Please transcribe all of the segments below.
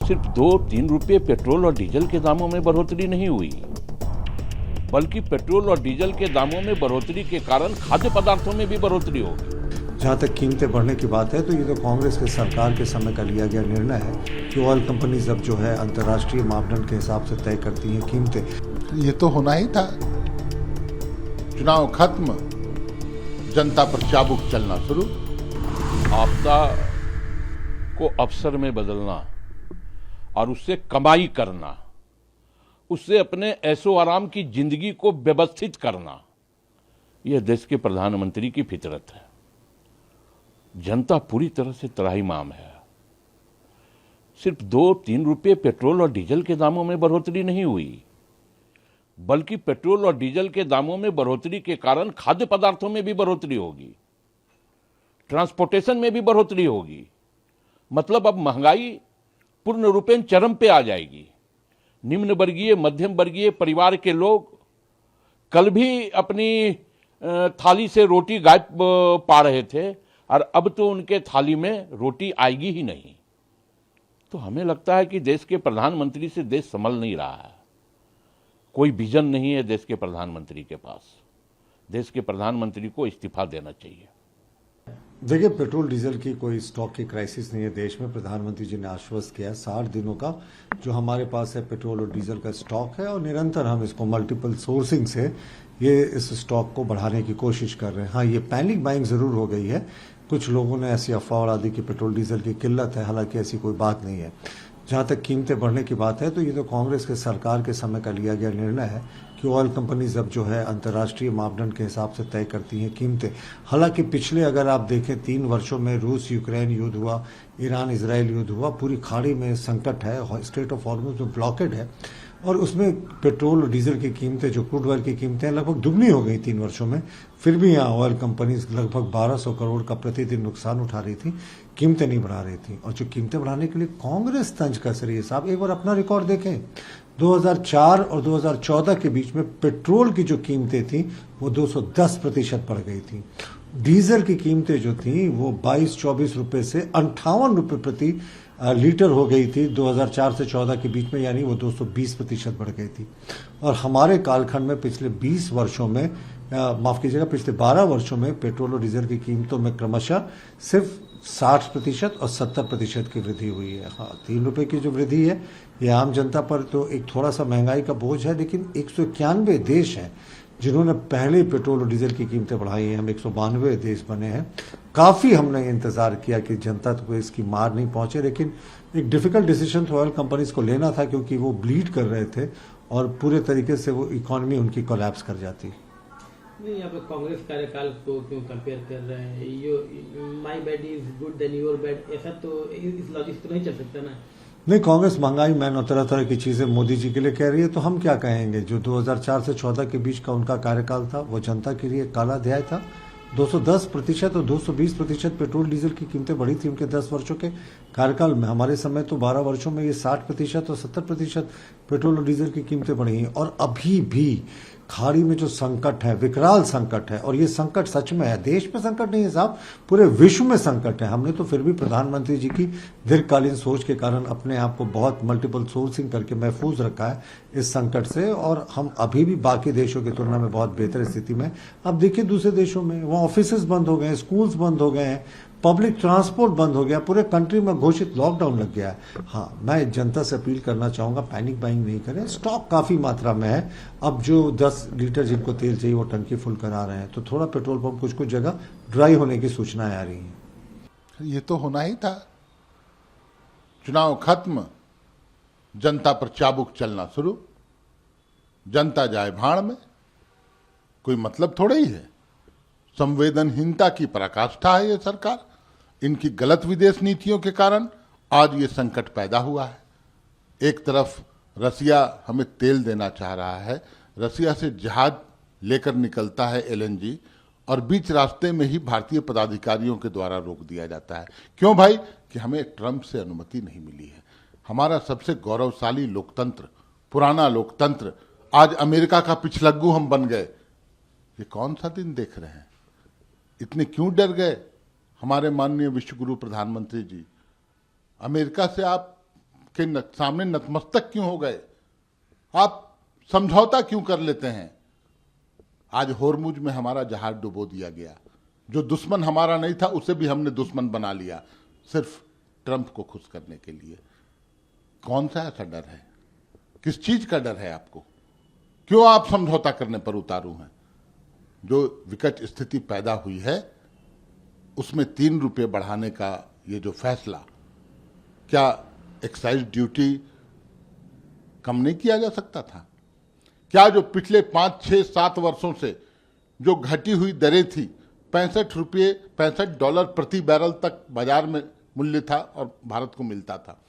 सिर्फ 2-3 रुपये पेट्रोल और डीजल के दामों में बढ़ोतरी नहीं हुई, बल्कि पेट्रोल और डीजल के दामों में बढ़ोतरी के कारण खाद्य पदार्थों में भी बढ़ोतरी होगी। जहाँ तक कीमतें बढ़ने की बात है तो ये तो कांग्रेस के सरकार के समय का लिया गया निर्णय है कि ऑयल कंपनीज अब जो है अंतर्राष्ट्रीय मापदंड के हिसाब से तय करती हैं कीमतें। ये तो होना ही था। चुनाव खत्म, जनता पर चाबुक चलना शुरू। आपदा को अवसर में बदलना और उससे कमाई करना, उससे अपने ऐशो आराम की जिंदगी को व्यवस्थित करना, यह देश के प्रधानमंत्री की फितरत है। जनता पूरी तरह से त्राहिमाम है। सिर्फ 2-3 रुपये पेट्रोल और डीजल के दामों में बढ़ोतरी नहीं हुई, बल्कि पेट्रोल और डीजल के दामों में बढ़ोतरी के कारण खाद्य पदार्थों में भी बढ़ोतरी होगी, ट्रांसपोर्टेशन में भी बढ़ोतरी होगी। मतलब अब महंगाई पूर्ण रूपेण चरम पे आ जाएगी। निम्न वर्गीय, मध्यम वर्गीय परिवार के लोग कल भी अपनी थाली से रोटी गायब पा रहे थे और अब तो उनके थाली में रोटी आएगी ही नहीं। तो हमें लगता है कि देश के प्रधानमंत्री से देश संभल नहीं रहा है। कोई विजन नहीं है देश के प्रधानमंत्री के पास। देश के प्रधानमंत्री को इस्तीफा देना चाहिए। देखिए, पेट्रोल डीजल की कोई स्टॉक की क्राइसिस नहीं है देश में। प्रधानमंत्री जी ने आश्वस्त किया 60 दिनों का जो हमारे पास है पेट्रोल और डीजल का स्टॉक है और निरंतर हम इसको मल्टीपल सोर्सिंग से ये इस स्टॉक को बढ़ाने की कोशिश कर रहे हैं। हाँ, ये पैनिक बाइंग जरूर हो गई है। कुछ लोगों ने ऐसी अफवाह उड़ा दी कि पेट्रोल डीजल की किल्लत है, हालांकि ऐसी कोई बात नहीं है। जहाँ तक कीमतें बढ़ने की बात है तो ये तो कांग्रेस के सरकार के समय का लिया गया निर्णय है कि ऑयल कंपनीज अब जो है अंतर्राष्ट्रीय मापदंड के हिसाब से तय करती हैं कीमतें। हालांकि पिछले अगर आप देखें 3 वर्षों में रूस यूक्रेन युद्ध हुआ, ईरान इजराइल युद्ध हुआ, पूरी खाड़ी में संकट है, स्ट्रेट ऑफ हॉर्मुज में ब्लॉकेड है और उसमें पेट्रोल और डीजल की कीमतें, जो क्रूड ऑयल की कीमतें लगभग दुगनी हो गई 3 वर्षों में। फिर भी यहाँ ऑयल कंपनीज लगभग 1200 करोड़ का प्रतिदिन नुकसान उठा रही थी, कीमतें नहीं बढ़ा रही थी। और जो कीमतें बढ़ाने के लिए कांग्रेस तंज कस रही है साहब, एक बार अपना रिकॉर्ड देखें। 2004 और 2014 के बीच में पेट्रोल की जो कीमतें थी वो 210% बढ़ गई थी। डीजल की कीमतें जो थी वो 22-24 रुपए से 58 रुपए प्रति लीटर हो गई थी 2004 से 14 के बीच में, यानी वो 220% बढ़ गई थी। और हमारे कालखंड में पिछले 20 वर्षों में, माफ कीजिएगा, पिछले 12 वर्षों में पेट्रोल और डीजल की कीमतों में क्रमशः सिर्फ 60% और 70% की वृद्धि हुई है। हाँ, 3 रुपए की जो वृद्धि है ये आम जनता पर तो एक थोड़ा सा महंगाई का बोझ है, लेकिन 191 देश हैं जिन्होंने पहले पेट्रोल और डीजल की कीमतें बढ़ाई हैं। हम 192 देश बने हैं। काफ़ी हमने इंतज़ार किया कि जनता को इसकी मार नहीं पहुंचे, लेकिन एक डिफिकल्ट डिसीजन तो ऑयल कंपनीज को लेना था क्योंकि वो ब्लीड कर रहे थे और पूरे तरीके से वो इकॉनमी उनकी कोलैप्स कर जाती। नहीं, आप कांग्रेस कार्यकाल को क्यों कंपेयर कर रहे हैं? My bad is good than your bad, ऐसा तो इस लॉजिक तो नहीं चल सकता ना। नहीं, कांग्रेस महंगाई मैन और तरह तरह की चीजें मोदी जी के लिए कह रही है, तो हम क्या कहेंगे? जो 2004 से 14 के बीच का उनका कार्यकाल था वो जनता के लिए काला अध्याय था। 210% और 220% पेट्रोल डीजल की कीमतें बढ़ी थी उनके 10 वर्षों के कार्यकाल में। हमारे समय तो 12 वर्षों में ये 60% और 70% पेट्रोल और डीजल की कीमतें बढ़ी हैं। और अभी भी खाड़ी में जो संकट है, विकराल संकट है, और ये संकट सच में है, देश में संकट नहीं है साहब, पूरे विश्व में संकट है। हमने तो फिर भी प्रधानमंत्री जी की दीर्घकालीन सोच के कारण अपने आप को बहुत मल्टीपल सोर्सिंग करके महफूज रखा है इस संकट से, और हम अभी भी बाकी देशों की तुलना में बहुत बेहतर स्थिति में। अब देखिए दूसरे देशों में वहाँ ऑफिसेज बंद हो गए, स्कूल्स बंद हो गए हैं, पब्लिक ट्रांसपोर्ट बंद हो गया, पूरे कंट्री में घोषित लॉकडाउन लग गया है। हाँ, मैं जनता से अपील करना चाहूंगा, पैनिक बाइंग नहीं करें। स्टॉक काफी मात्रा में है। अब जो 10 लीटर जिनको तेल चाहिए वो टंकी फुल करा रहे हैं, तो थोड़ा पेट्रोल पंप कुछ कुछ जगह ड्राई होने की सूचनाएं आ रही हैं। ये तो होना ही था। चुनाव खत्म, जनता पर चाबुक चलना शुरू। जनता जाए भाड़ में, कोई मतलब थोड़ा ही है। संवेदनहीनता की पराकाष्ठा है ये सरकार। इनकी गलत विदेश नीतियों के कारण आज ये संकट पैदा हुआ है। एक तरफ रसिया हमें तेल देना चाह रहा है, रसिया से जहाज लेकर निकलता है LNG, और बीच रास्ते में ही भारतीय पदाधिकारियों के द्वारा रोक दिया जाता है। क्यों भाई? कि हमें ट्रंप से अनुमति नहीं मिली है। हमारा सबसे गौरवशाली लोकतंत्र, पुराना लोकतंत्र, आज अमेरिका का पिछलग्गू हम बन गए। ये कौन सा दिन देख रहे हैं? इतने क्यों डर गए हमारे माननीय विश्वगुरु प्रधानमंत्री जी? अमेरिका से आप के सामने नतमस्तक क्यों हो गए? आप समझौता क्यों कर लेते हैं? आज होर्मुज में हमारा जहाज डुबो दिया गया, जो दुश्मन हमारा नहीं था उसे भी हमने दुश्मन बना लिया, सिर्फ ट्रंप को खुश करने के लिए। कौन सा ऐसा डर है? किस चीज का डर है आपको? क्यों आप समझौता करने पर उतारू हैं? जो विकट स्थिति पैदा हुई है उसमें 3 रुपये बढ़ाने का ये जो फैसला, क्या एक्साइज ड्यूटी कम नहीं किया जा सकता था? क्या जो पिछले 5, 6, 7 वर्षों से जो घटी हुई दरें थी, 65 डॉलर प्रति बैरल तक बाजार में मूल्य था और भारत को मिलता था,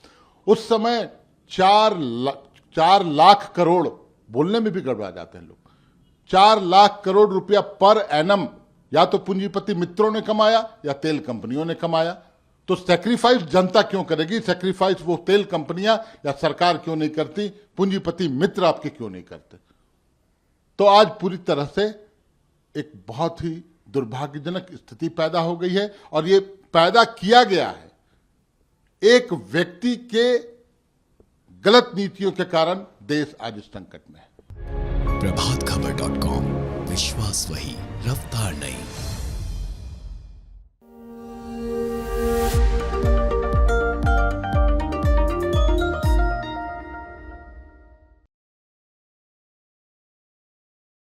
उस समय 4 लाख करोड़, बोलने में भी गड़बड़ा जाते हैं लोग, 4 लाख करोड़ रुपया पर एनम या तो पूंजीपति मित्रों ने कमाया या तेल कंपनियों ने कमाया। तो सैक्रिफाइस जनता क्यों करेगी? सैक्रिफाइस वो तेल कंपनियां या सरकार क्यों नहीं करती? पूंजीपति मित्र आपके क्यों नहीं करते? तो आज पूरी तरह से एक बहुत ही दुर्भाग्यजनक स्थिति पैदा हो गई है और ये पैदा किया गया है एक व्यक्ति के गलत नीतियों के कारण। देश आज इस संकट में है। प्रभातखबर.com, विश्वास वही, रफ्तार नहीं।